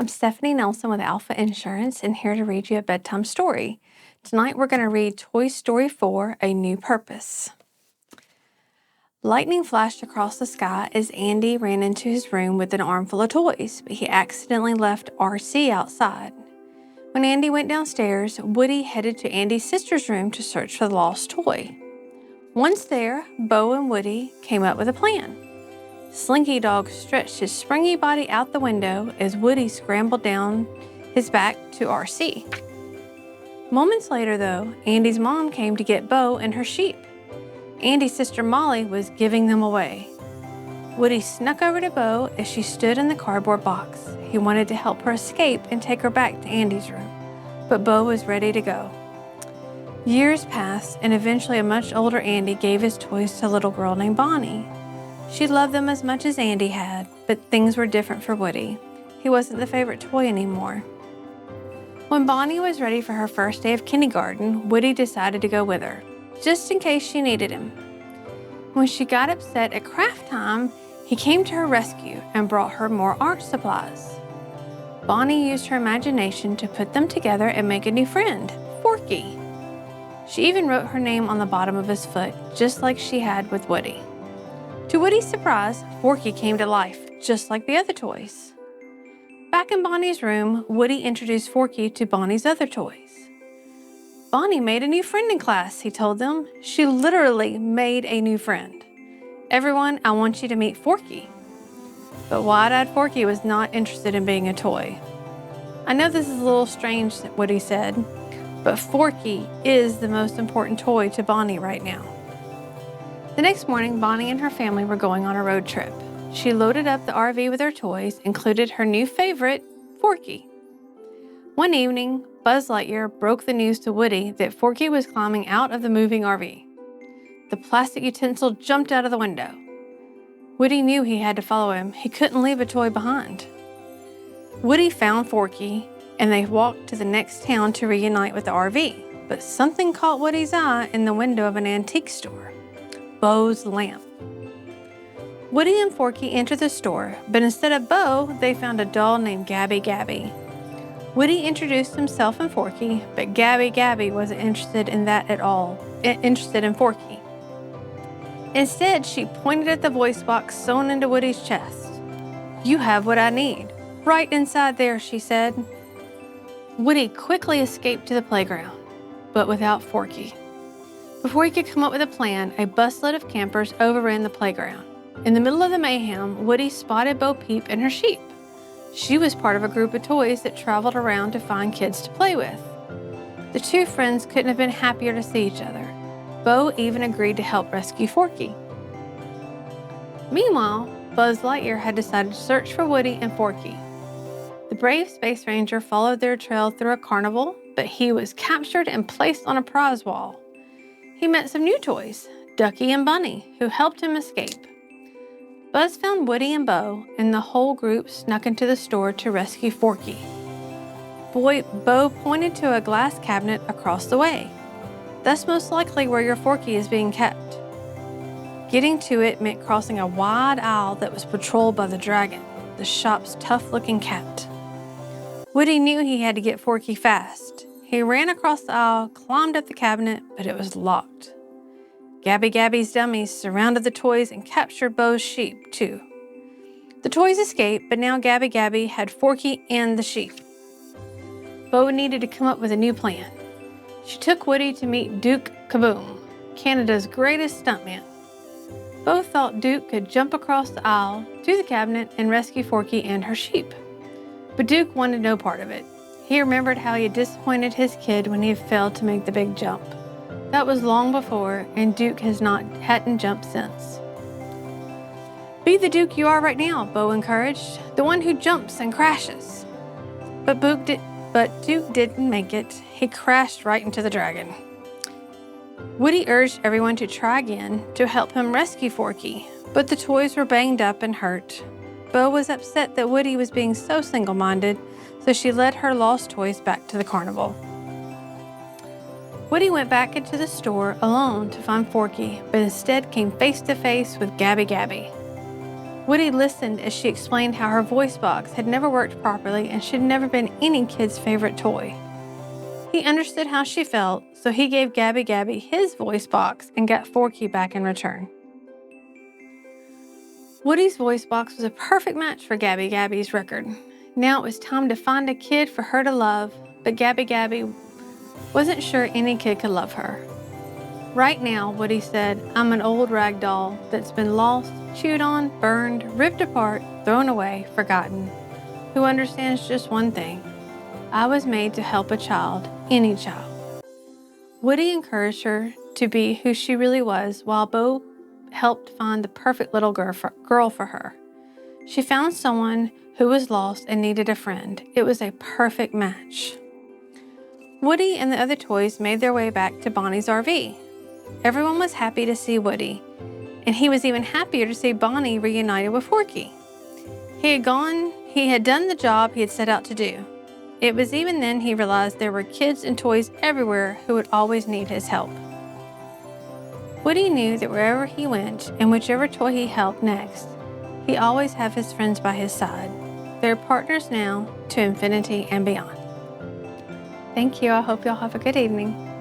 I'm Stefani Nelson with Alpha Insurance and here to read you a bedtime story. Tonight we're going to read Toy Story 4, A New Purpose. Lightning flashed across the sky as Andy ran into his room with an armful of toys, but he accidentally left RC outside. When Andy went downstairs, Woody headed to Andy's sister's room to search for the lost toy. Once there, Bo and Woody came up with a plan. Slinky Dog stretched his springy body out the window as Woody scrambled down his back to RC. Moments later, though, Andy's mom came to get Bo and her sheep. Andy's sister Molly was giving them away. Woody snuck over to Bo as she stood in the cardboard box. He wanted to help her escape and take her back to Andy's room, but Bo was ready to go. Years passed, and eventually a much older Andy gave his toys to a little girl named Bonnie. She loved them as much as Andy had, but things were different for Woody. He wasn't the favorite toy anymore. When Bonnie was ready for her first day of kindergarten, Woody decided to go with her, just in case she needed him. When she got upset at craft time, he came to her rescue and brought her more art supplies. Bonnie used her imagination to put them together and make a new friend, Forky. She even wrote her name on the bottom of his foot, just like she had with Woody. To Woody's surprise, Forky came to life, just like the other toys. Back in Bonnie's room, Woody introduced Forky to Bonnie's other toys. Bonnie made a new friend in class, he told them. She literally made a new friend. Everyone, I want you to meet Forky. But wide-eyed Forky was not interested in being a toy. I know this is a little strange, Woody said, but Forky is the most important toy to Bonnie right now. The next morning, Bonnie and her family were going on a road trip. She loaded up the RV with her toys, included her new favorite, Forky. One evening, Buzz Lightyear broke the news to Woody that Forky was climbing out of the moving RV. The plastic utensil jumped out of the window. Woody knew he had to follow him. He couldn't leave a toy behind. Woody found Forky, and they walked to the next town to reunite with the RV. But something caught Woody's eye in the window of an antique store. Bo's lamp. Woody and Forky entered the store, but instead of Bo, they found a doll named Gabby Gabby. Woody introduced himself and Forky, but Gabby Gabby wasn't interested in that at all, interested in Forky. Instead, she pointed at the voice box sewn into Woody's chest. "You have what I need. Right inside there," she said. Woody quickly escaped to the playground, but without Forky. Before he could come up with a plan, a busload of campers overran the playground. In the middle of the mayhem, Woody spotted Bo Peep and her sheep. She was part of a group of toys that traveled around to find kids to play with. The two friends couldn't have been happier to see each other. Bo even agreed to help rescue Forky. Meanwhile, Buzz Lightyear had decided to search for Woody and Forky. The brave Space Ranger followed their trail through a carnival, but he was captured and placed on a prize wall. He met some new toys, Ducky and Bunny, who helped him escape. Buzz found Woody and Bo, and the whole group snuck into the store to rescue Forky. Bo pointed to a glass cabinet across the way. That's most likely where your Forky is being kept. Getting to it meant crossing a wide aisle that was patrolled by the dragon, the shop's tough-looking cat. Woody knew he had to get Forky fast. He ran across the aisle, climbed up the cabinet, but it was locked. Gabby Gabby's dummies surrounded the toys and captured Bo's sheep, too. The toys escaped, but now Gabby Gabby had Forky and the sheep. Bo needed to come up with a new plan. She took Woody to meet Duke Kaboom, Canada's greatest stuntman. Bo thought Duke could jump across the aisle to the cabinet and rescue Forky and her sheep. But Duke wanted no part of it. He remembered how he had disappointed his kid when he had failed to make the big jump. That was long before, and Duke hadn't jumped since. "Be the Duke you are right now," Bo encouraged. "The one who jumps and crashes." But Duke didn't make it. He crashed right into the dragon. Woody urged everyone to try again to help him rescue Forky, but the toys were banged up and hurt. Bo was upset that Woody was being so single-minded, so she led her lost toys back to the carnival. Woody went back into the store alone to find Forky, but instead came face to face with Gabby Gabby. Woody listened as she explained how her voice box had never worked properly and should never been any kid's favorite toy. He understood how she felt, so he gave Gabby Gabby his voice box and got Forky back in return. Woody's voice box was a perfect match for Gabby Gabby's record. Now it was time to find a kid for her to love, but Gabby Gabby wasn't sure any kid could love her. Right now, Woody said, I'm an old rag doll that's been lost, chewed on, burned, ripped apart, thrown away, forgotten, who understands just one thing. I was made to help a child, any child. Woody encouraged her to be who she really was, while Bo helped find the perfect little girl for her. She found someone who was lost and needed a friend. It was a perfect match. Woody and the other toys made their way back to Bonnie's RV. Everyone was happy to see Woody, and he was even happier to see Bonnie reunited with Forky. He had done the job he had set out to do. It was even then he realized there were kids and toys everywhere who would always need his help. Woody knew that wherever he went and whichever toy he helped next, he always have his friends by his side. They're partners now to infinity and beyond. Thank you. I hope y'all have a good evening.